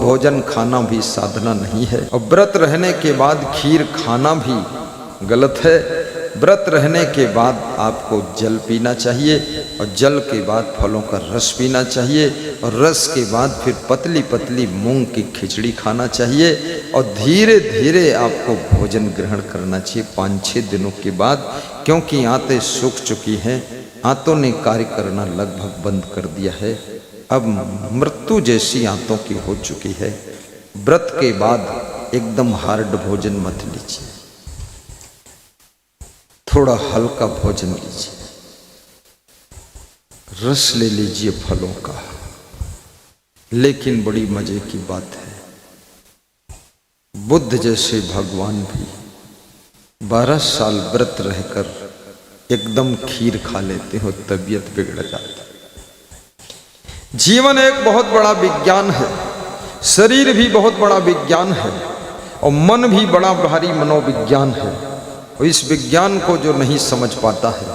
भोजन खाना भी साधना नहीं है। और व्रत रहने के बाद खीर खाना भी गलत है। व्रत रहने के बाद आपको जल पीना चाहिए और जल के बाद फलों का रस पीना चाहिए और रस के बाद फिर पतली पतली मूंग की खिचड़ी खाना चाहिए और धीरे धीरे आपको भोजन ग्रहण करना चाहिए 5-6 दिनों के बाद, क्योंकि आंतें सूख चुकी हैं, आंतों ने कार्य करना लगभग बंद कर दिया है, अब मृत्यु जैसी आंतों की हो चुकी है। व्रत के बाद एकदम हार्ड भोजन मत लीजिए, थोड़ा हल्का भोजन लीजिए, रस ले लीजिए फलों का। लेकिन बड़ी मजे की बात है, बुद्ध जैसे भगवान भी 12 साल व्रत रहकर एकदम खीर खा लेते हो, तबीयत बिगड़ जाती है। जीवन एक बहुत बड़ा विज्ञान है, शरीर भी बहुत बड़ा विज्ञान है और मन भी बड़ा भारी मनोविज्ञान है। और इस विज्ञान को जो नहीं समझ पाता है,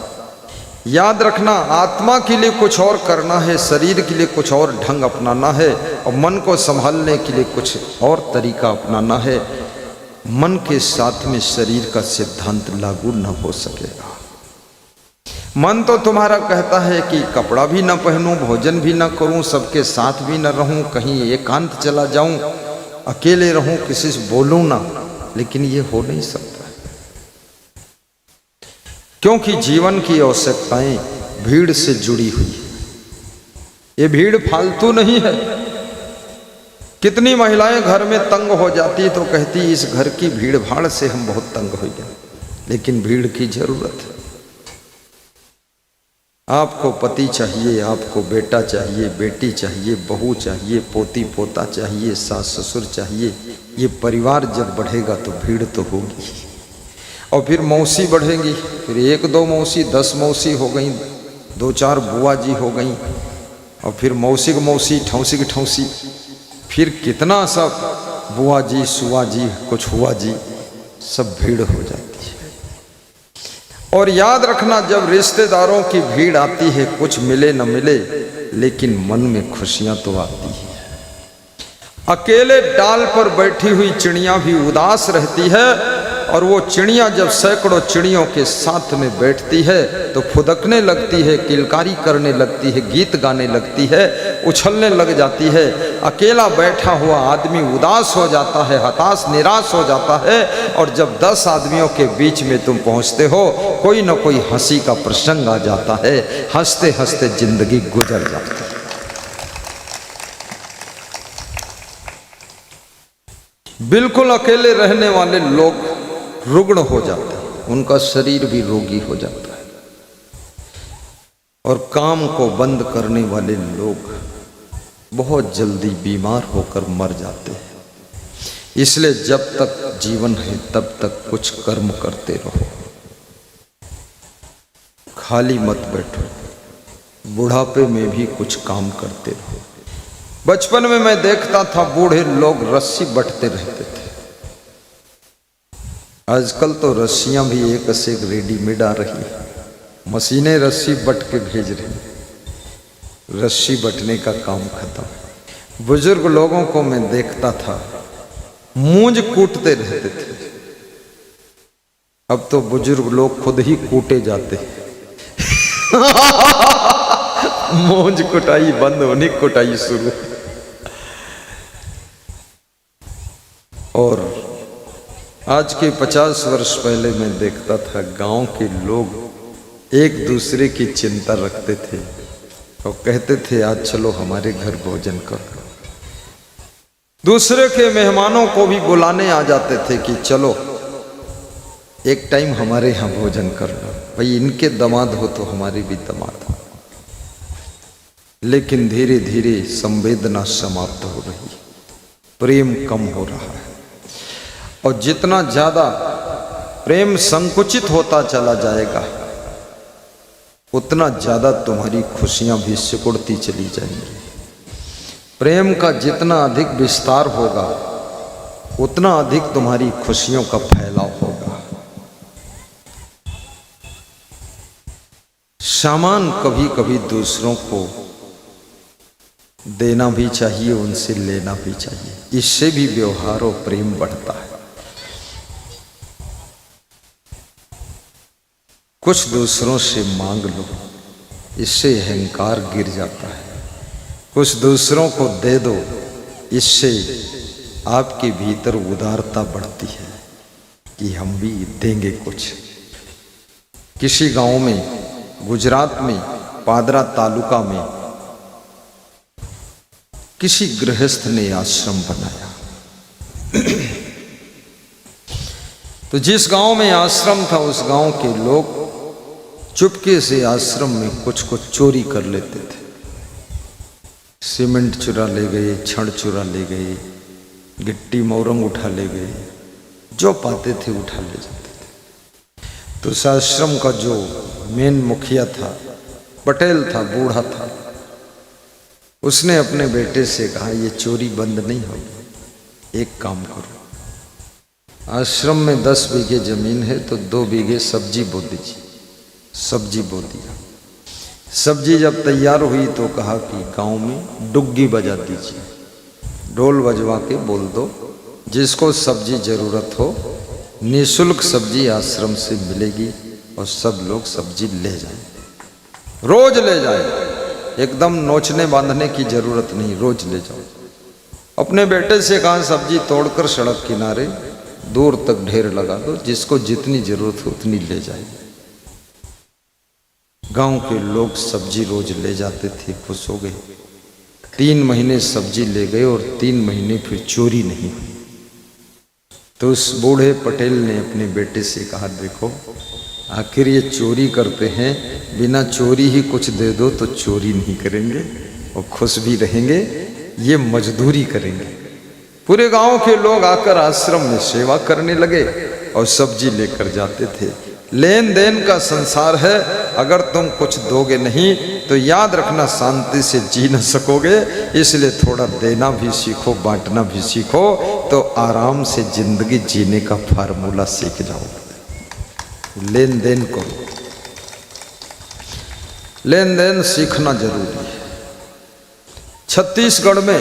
याद रखना, आत्मा के लिए कुछ और करना है, शरीर के लिए कुछ और ढंग अपनाना है और मन को संभालने के लिए कुछ और तरीका अपनाना है। मन के साथ में शरीर का सिद्धांत लागू न हो सकेगा। मन तो तुम्हारा कहता है कि कपड़ा भी ना पहनूं, भोजन भी ना करूं, सबके साथ भी ना रहूं, कहीं एकांत चला जाऊं, अकेले रहूं, किसी से बोलूं ना, लेकिन ये हो नहीं सकता, क्योंकि जीवन की आवश्यकताएं भीड़ से जुड़ी हुई है। ये भीड़ फालतू नहीं है। कितनी महिलाएं घर में तंग हो जाती तो कहती इस घर की भीड़ भाड़ से हम बहुत तंग हो गए, लेकिन भीड़ की जरूरत है। आपको पति चाहिए, आपको बेटा चाहिए, बेटी चाहिए, बहू चाहिए, पोती पोता चाहिए, सास ससुर चाहिए। ये परिवार जब बढ़ेगा तो भीड़ तो होगी और फिर मौसी बढ़ेंगी, फिर 1-2 मौसी 10 मौसी हो गई, 2-4 बुआ जी हो गई और फिर मौसी की मौसी, ठौसी की ठौसी, फिर कितना सब बुआ जी, सुआ जी, कुछ हुआ जी, सब भीड़ हो जाती है। और याद रखना, जब रिश्तेदारों की भीड़ आती है, कुछ मिले न मिले, लेकिन मन में खुशियां तो आती है। अकेले डाल पर बैठी हुई चिड़िया भी उदास रहती है और वो चिड़िया जब सैकड़ों चिड़ियों के साथ में बैठती है तो फुदकने लगती है, किलकारी करने लगती है, गीत गाने लगती है, उछलने लग जाती है। अकेला बैठा हुआ आदमी उदास हो जाता है, हताश निराश हो जाता है, और जब 10 आदमियों के बीच में तुम पहुंचते हो, कोई न कोई हंसी का प्रसंग आ जाता है, हंसते हंसते जिंदगी गुजर जाती है। बिल्कुल अकेले रहने वाले लोग रुग्ण हो जाते हैं, उनका शरीर भी रोगी हो जाता है। और काम को बंद करने वाले लोग बहुत जल्दी बीमार होकर मर जाते हैं। इसलिए जब तक जीवन है तब तक कुछ कर्म करते रहो, खाली मत बैठो, बुढ़ापे में भी कुछ काम करते रहो। बचपन में मैं देखता था बूढ़े लोग रस्सी बटते रहते थे। आजकल तो रस्सियां भी एक से एक रेडीमेड आ रही है, मशीनें रस्सी बट के भेज रही, रस्सी बटने का काम खत्म। बुजुर्ग लोगों को मैं देखता था मूंज कूटते रहते थे, अब तो बुजुर्ग लोग खुद ही कूटे जाते हैं। मूंज कुटाई बंद होनी, कुटाई शुरू। और आज के 50 वर्ष पहले मैं देखता था गांव के लोग एक दूसरे की चिंता रखते थे और कहते थे आज चलो हमारे घर भोजन करो। दूसरे के मेहमानों को भी बुलाने आ जाते थे कि चलो एक टाइम हमारे यहाँ भोजन करना, भाई इनके दामाद हो तो हमारे भी दामाद हो। लेकिन धीरे धीरे संवेदना समाप्त हो रही, प्रेम कम हो रहा है, और जितना ज्यादा प्रेम संकुचित होता चला जाएगा उतना ज्यादा तुम्हारी खुशियां भी सिकुड़ती चली जाएंगी। प्रेम का जितना अधिक विस्तार होगा उतना अधिक तुम्हारी खुशियों का फैलाव होगा। सामान कभी कभी दूसरों को देना भी चाहिए, उनसे लेना भी चाहिए। इससे भी व्यवहार और प्रेम बढ़ता है। कुछ दूसरों से मांग लो, इससे अहंकार गिर जाता है। कुछ दूसरों को दे दो, इससे आपके भीतर उदारता बढ़ती है कि हम भी देंगे कुछ। किसी गांव में, गुजरात में, पादरा तालुका में किसी गृहस्थ ने आश्रम बनाया। तो जिस गांव में आश्रम था, उस गांव के लोग चुपके से आश्रम में कुछ कुछ चोरी कर लेते थे। सीमेंट चुरा ले गए, छड़ चुरा ले गए, गिट्टी मोरंग उठा ले गए, जो पाते थे उठा ले जाते थे। तो उस आश्रम का जो मेन मुखिया था, पटेल था, बूढ़ा था, उसने अपने बेटे से कहा ये चोरी बंद नहीं होगी, एक काम करो, आश्रम में 10 बीघे जमीन है तो 2 बीघे सब्जी बो दीजिए। सब्जी बो दिया। सब्जी जब तैयार हुई तो कहा कि गांव में डुग्गी बजा दीजिए, ढोल बजवा के बोल दो जिसको सब्जी जरूरत हो निःशुल्क सब्जी आश्रम से मिलेगी और सब लोग सब्जी ले जाएं, रोज ले जाए, एकदम नोचने बांधने की जरूरत नहीं, रोज ले जाओ। अपने बेटे से कहा सब्जी तोड़कर सड़क किनारे दूर तक ढेर लगा दो, जिसको जितनी जरूरत हो उतनी ले जाए। गांव के लोग सब्जी रोज ले जाते थे, खुश हो गए। 3 महीने सब्जी ले गए और 3 महीने फिर चोरी नहीं हुई। तो उस बूढ़े पटेल ने अपने बेटे से कहा देखो आखिर ये चोरी करते हैं, बिना चोरी ही कुछ दे दो तो चोरी नहीं करेंगे और खुश भी रहेंगे, ये मजदूरी करेंगे। पूरे गांव के लोग आकर आश्रम में सेवा करने लगे और सब्जी लेकर जाते थे। लेन देन का संसार है, अगर तुम कुछ दोगे नहीं तो याद रखना शांति से जी न सकोगे, इसलिए थोड़ा देना भी सीखो, बांटना भी सीखो, तो आराम से जिंदगी जीने का फार्मूला सीख जाओगे। लेन देन करो, लेन देन सीखना जरूरी है। छत्तीसगढ़ में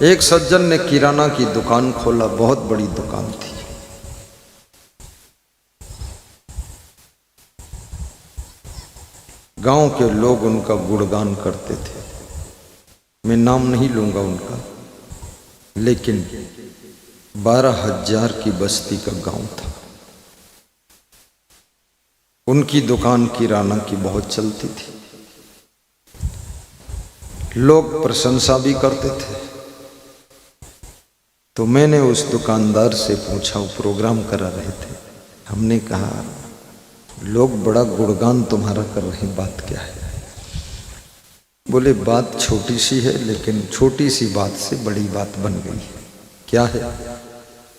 एक सज्जन ने किराना की दुकान खोला, बहुत बड़ी दुकान थी। गांव के लोग उनका गुणगान करते थे। मैं नाम नहीं लूंगा उनका, लेकिन 12,000 की बस्ती का गांव था। उनकी दुकान किराना की बहुत चलती थी, लोग प्रशंसा भी करते थे। तो मैंने उस दुकानदार से पूछा, वो प्रोग्राम करा रहे थे, हमने कहा लोग बड़ा गुणगान तुम्हारा कर रहे हैं, बात क्या है? बोले बात छोटी सी है, लेकिन छोटी सी बात से बड़ी बात बन गई है। क्या है?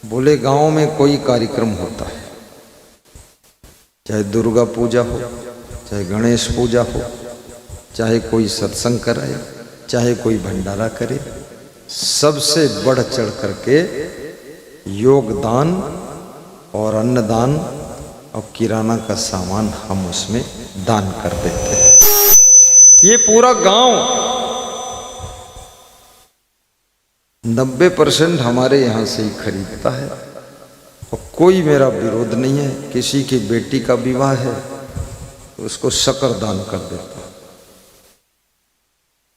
बोले गांव में कोई कार्यक्रम होता है, चाहे दुर्गा पूजा हो, चाहे गणेश पूजा हो, चाहे कोई सत्संग कराए, चाहे कोई भंडारा करे, सबसे बढ़ चढ़ करके योगदान और अन्नदान और किराना का सामान हम उसमें दान कर देते हैं। ये पूरा गांव 90% हमारे यहाँ से ही खरीदता है और कोई मेरा विरोध नहीं है। किसी की बेटी का विवाह है तो उसको शक्कर दान कर देता हूँ,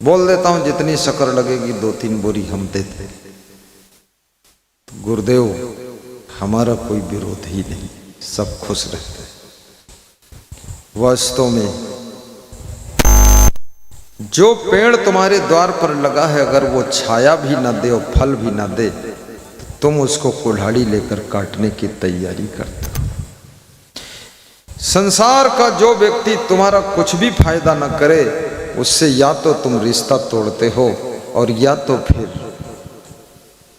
बोल देता हूँ जितनी शक्कर लगेगी 2-3 बोरी हम देते। गुरुदेव हमारा कोई विरोध ही नहीं, सब खुश रहते हैं। वास्तव में जो पेड़ तुम्हारे द्वार पर लगा है, अगर वो छाया भी ना दे और फल भी ना दे, तो तुम उसको कुल्हाड़ी लेकर काटने की तैयारी करते हो। संसार का जो व्यक्ति तुम्हारा कुछ भी फायदा ना करे, उससे या तो तुम रिश्ता तोड़ते हो और या तो फिर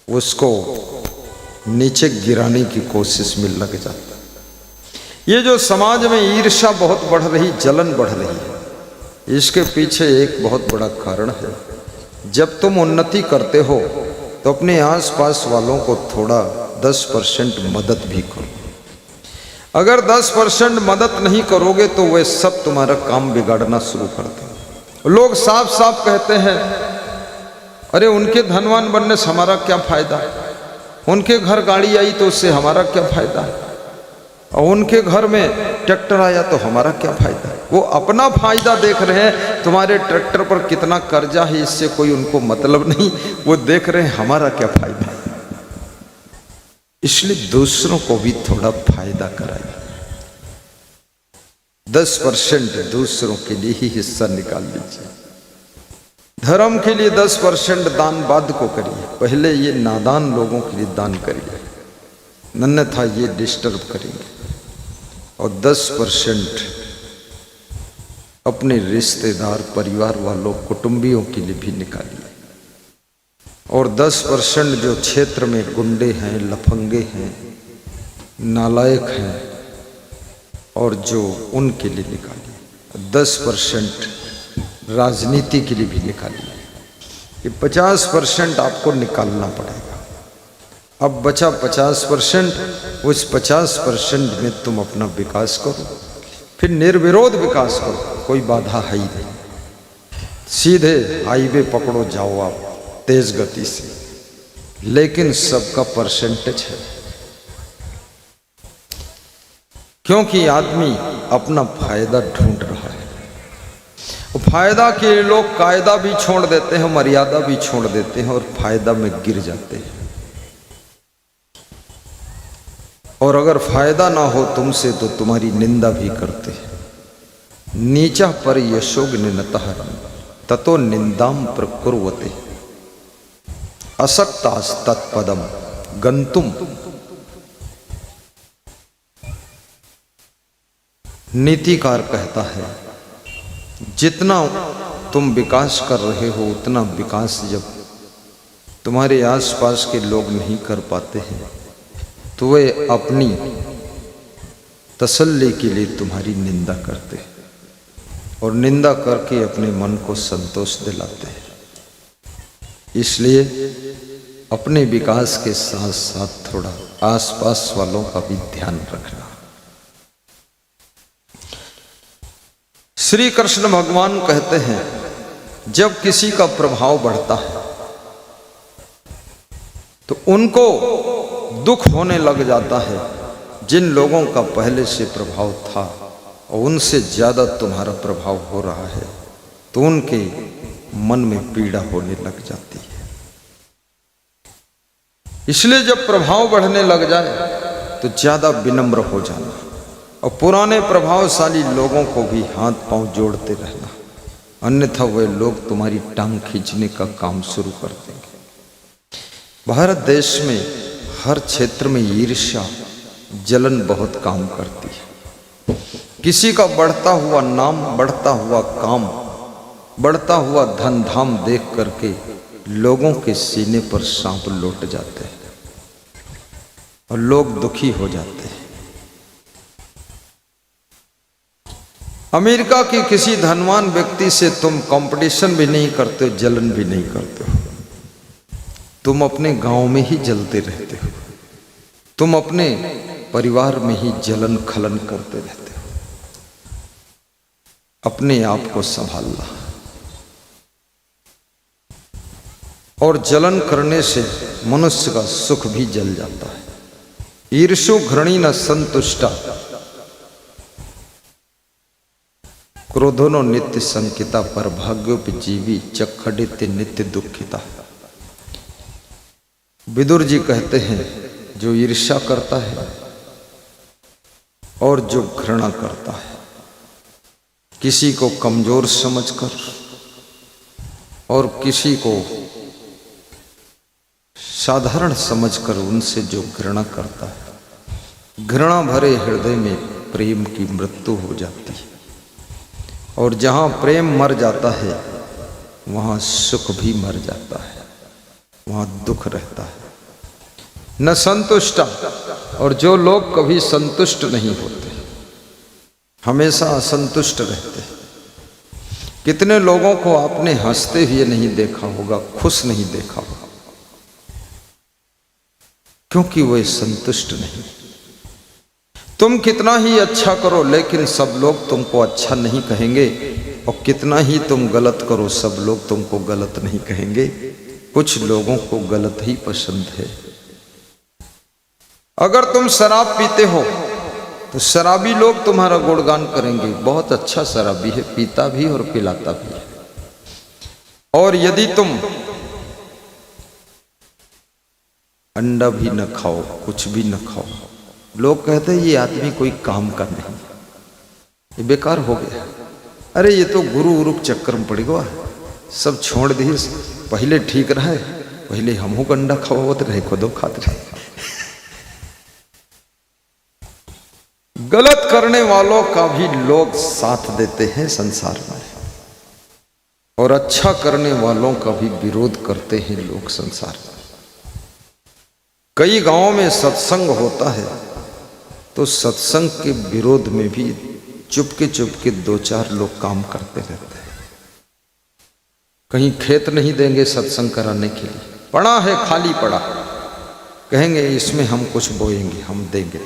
उसको नीचे गिराने की कोशिश में लग जाता। ये जो समाज में ईर्ष्या बहुत बढ़ रही, जलन बढ़ रही है, इसके पीछे एक बहुत बड़ा कारण है। जब तुम उन्नति करते हो तो अपने आसपास वालों को थोड़ा 10% मदद भी करो। अगर 10% मदद नहीं करोगे तो वे सब तुम्हारा काम बिगाड़ना शुरू करते हैं। लोग साफ साफ कहते हैं अरे उनके धनवान बनने से हमारा क्या फायदा, उनके घर गाड़ी आई तो उससे हमारा क्या फायदा, और उनके घर में ट्रैक्टर आया तो हमारा क्या फायदा। वो अपना फायदा देख रहे हैं, तुम्हारे ट्रैक्टर पर कितना कर्जा है इससे कोई उनको मतलब नहीं, वो देख रहे हैं हमारा क्या फायदा। इसलिए दूसरों को भी थोड़ा फायदा कराइए। 10% दूसरों के लिए ही हिस्सा निकाल लीजिए। धर्म के लिए 10% दान बाद को करिए, पहले ये नादान लोगों के लिए दान करिए, अन्यथा ये डिस्टर्ब करेंगे। और 10% अपने रिश्तेदार, परिवार वालों, कुटुंबियों के लिए भी निकालिए। और 10% जो क्षेत्र में गुंडे हैं, लफंगे हैं, नालायक हैं, और जो उनके लिए निकालिए। 10% राजनीति के लिए भी निकालिए। ये 50% आपको निकालना पड़ेगा। अब बचा 50%, उस 50% में तुम अपना विकास करो, फिर निर्विरोध विकास करो, कोई बाधा है ही नहीं। सीधे हाईवे पकड़ो, जाओ आप तेज गति से, लेकिन सबका परसेंटेज है, क्योंकि आदमी अपना फायदा ढूंढ रहा है। फायदा के लिए लोग कायदा भी छोड़ देते हैं, मर्यादा भी छोड़ देते हैं, और फायदा में गिर जाते हैं। और अगर फायदा ना हो तुमसे तो तुम्हारी निंदा भी करते हैं। नीचा पर यशोग्निनतः ततो निंदाम प्रकुर्वते असक्तास तत्पदम गंतुम। नीतिकार कहता है, जितना तुम विकास कर रहे हो उतना विकास जब तुम्हारे आसपास के लोग नहीं कर पाते हैं तो वे अपनी तसल्ली के लिए तुम्हारी निंदा करते हैं, और निंदा करके अपने मन को संतोष दिलाते हैं। इसलिए अपने विकास के साथ साथ थोड़ा आसपास वालों का भी ध्यान रखना। श्री कृष्ण भगवान कहते हैं, जब किसी का प्रभाव बढ़ता है तो उनको दुख होने लग जाता है। जिन लोगों का पहले से प्रभाव था और उनसे ज्यादा तुम्हारा प्रभाव हो रहा है तो उनके मन में पीड़ा होने लग जाती है। इसलिए जब प्रभाव बढ़ने लग जाए तो ज्यादा विनम्र हो जाना, और पुराने प्रभावशाली लोगों को भी हाथ पांव जोड़ते रहना, अन्यथा वे लोग तुम्हारी टांग खींचने का काम शुरू कर देंगे। भारत देश में हर क्षेत्र में ईर्ष्या, जलन बहुत काम करती है। किसी का बढ़ता हुआ नाम, बढ़ता हुआ काम, बढ़ता हुआ धन धाम देख करके लोगों के सीने पर सांप लौट जाते हैं और लोग दुखी हो जाते हैं। अमेरिका के किसी धनवान व्यक्ति से तुम कंपटीशन भी नहीं करते हो, जलन भी नहीं करते हो। तुम अपने गांव में ही जलते रहते हो, तुम अपने परिवार में ही जलन खलन करते रहते हो। अपने आप को संभालना। और जलन करने से मनुष्य का सुख भी जल जाता है। ईर्षु घृणी न संतुष्टा क्रोधोनो नित्य संकिता पर भाग्योपजीवी चखडित नित्य दुखिता। विदुर जी कहते हैं, जो ईर्ष्या करता है और जो घृणा करता है, किसी को कमजोर समझकर और किसी को साधारण समझकर उनसे जो घृणा करता है, घृणा भरे हृदय में प्रेम की मृत्यु हो जाती है। और जहाँ प्रेम मर जाता है वहाँ सुख भी मर जाता है, वहाँ दुख रहता है। न संतुष्टा, और जो लोग कभी संतुष्ट नहीं होते, हमेशा असंतुष्ट रहते हैं। कितने लोगों को आपने हंसते हुए नहीं देखा होगा, खुश नहीं देखा होगा, क्योंकि वे संतुष्ट नहीं। तुम कितना ही अच्छा करो लेकिन सब लोग तुमको अच्छा नहीं कहेंगे, और कितना ही तुम गलत करो सब लोग तुमको गलत नहीं कहेंगे। कुछ लोगों को गलत ही पसंद है। अगर तुम शराब पीते हो तो शराबी लोग तुम्हारा गुणगान करेंगे, बहुत अच्छा शराबी है, पीता भी और पिलाता भी है। और यदि तुम अंडा भी न खाओ, कुछ भी न खाओ, लोग कहते हैं ये आदमी कोई काम का नहीं, ये बेकार हो गया। अरे ये तो गुरु उरुक चक्कर में पड़ गया, सब छोड़ दिए, पहले ठीक रहे, पहले हमहू अंडा खाओ रहे, खुदो खाते रहे। गलत करने वालों का भी लोग साथ देते हैं संसार में, और अच्छा करने वालों का भी विरोध करते हैं लोग संसार में। कई गांवों में सत्संग होता है तो सत्संग के विरोध में भी चुपके दो चार लोग काम करते रहते हैं। कहीं खेत नहीं देंगे सत्संग कराने के लिए, पड़ा है खाली पड़ा, कहेंगे इसमें हम कुछ बोएंगे, हम देंगे,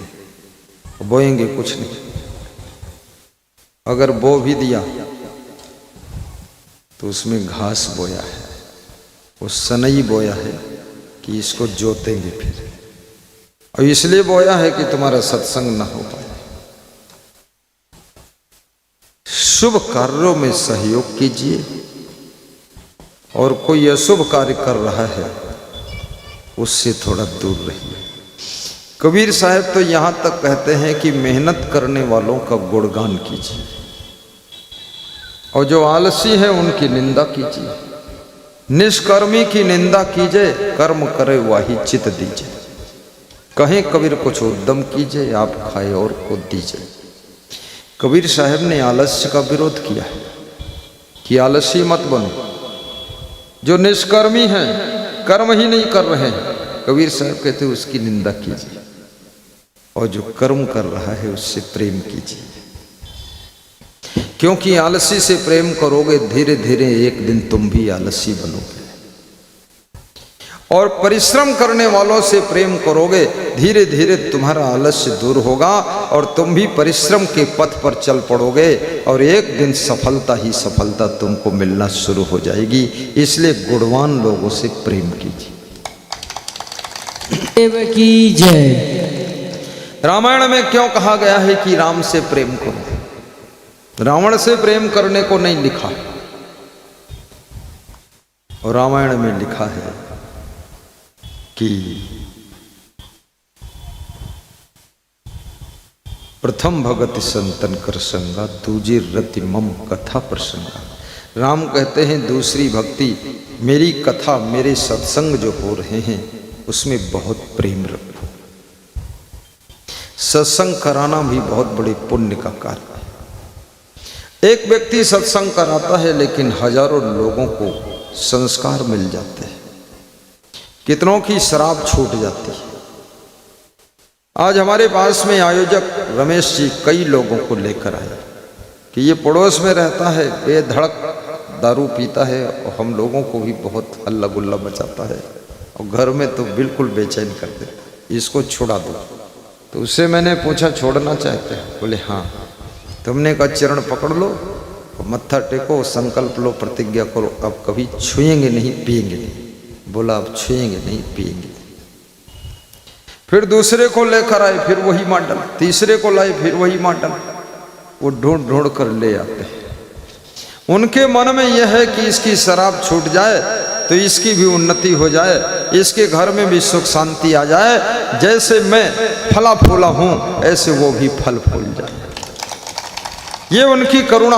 बोएंगे कुछ नहीं। अगर बो भी दिया तो उसमें घास बोया है, वो सनई बोया है कि इसको जोतेंगे फिर, और इसलिए बोया है कि तुम्हारा सत्संग ना हो पाए। शुभ कार्यों में सहयोग कीजिए, और कोई अशुभ कार्य कर रहा है उससे थोड़ा दूर रहिए। कबीर साहब तो यहां तक कहते हैं कि मेहनत करने वालों का गुणगान कीजिए, और जो आलसी है उनकी निंदा कीजिए। निष्कर्मी की निंदा कीजिए, कर्म करे वाही चित दीजिए। कहें कबीर कुछ उद्यम कीजिए, आप खाए और को दीजिए। कबीर साहब ने आलस्य का विरोध किया है कि आलसी मत बनो। जो निष्कर्मी हैं, कर्म ही नहीं कर रहे हैं, कबीर साहब कहते उसकी निंदा कीजिए, और जो कर्म कर रहा है उससे प्रेम कीजिए। क्योंकि आलसी से प्रेम करोगे, धीरे धीरे एक दिन तुम भी आलसी बनोगे, और परिश्रम करने वालों से प्रेम करोगे, धीरे धीरे तुम्हारा आलस्य दूर होगा और तुम भी परिश्रम के पथ पर चल पड़ोगे, और एक दिन सफलता ही सफलता तुमको मिलना शुरू हो जाएगी। इसलिए गुणवान लोगों से प्रेम कीजिए। देव की जय। रामायण में क्यों कहा गया है कि राम से प्रेम करो? रावण से प्रेम करने को नहीं लिखा, और रामायण में लिखा है कि प्रथम भगति संतन कर संगा, दूजी रति मम कथा प्रसंगा। राम कहते हैं दूसरी भक्ति मेरी कथा, मेरे सत्संग जो हो रहे हैं उसमें बहुत प्रेम रखो। सत्संग कराना भी बहुत बड़े पुण्य का कार्य है। एक व्यक्ति सत्संग कराता है लेकिन हजारों लोगों को संस्कार मिल जाते हैं, कितनों की शराब छूट जाती है। आज हमारे पास में आयोजक रमेश जी कई लोगों को लेकर आए कि ये पड़ोस में रहता है, बेधड़क दारू पीता है, और हम लोगों को भी बहुत हल्ला गुल्ला मचाता है, और घर में तो बिल्कुल बेचैन कर देता, इसको छुड़ा दो। तो उससे मैंने पूछा छोड़ना चाहते हैं? बोले हाँ। तुमने कहा चरण पकड़ लो, मत्था टेको, संकल्प लो, प्रतिज्ञा करो, अब कभी छुएंगे नहीं, पिएंगे नहीं। बोला अब छुएंगे नहीं, पिएंगे। फिर दूसरे को लेकर आए, फिर वही मॉडल, तीसरे को लाए, फिर वही मॉडल। वो ढूंढ ढूंढ कर ले आते हैं। उनके मन में यह है कि इसकी शराब छूट जाए तो इसकी भी उन्नति हो जाए, इसके घर में भी सुख शांति आ जाए, जैसे मैं फला फूला हूं ऐसे वो भी फल फूल जाए। ये उनकी करुणा।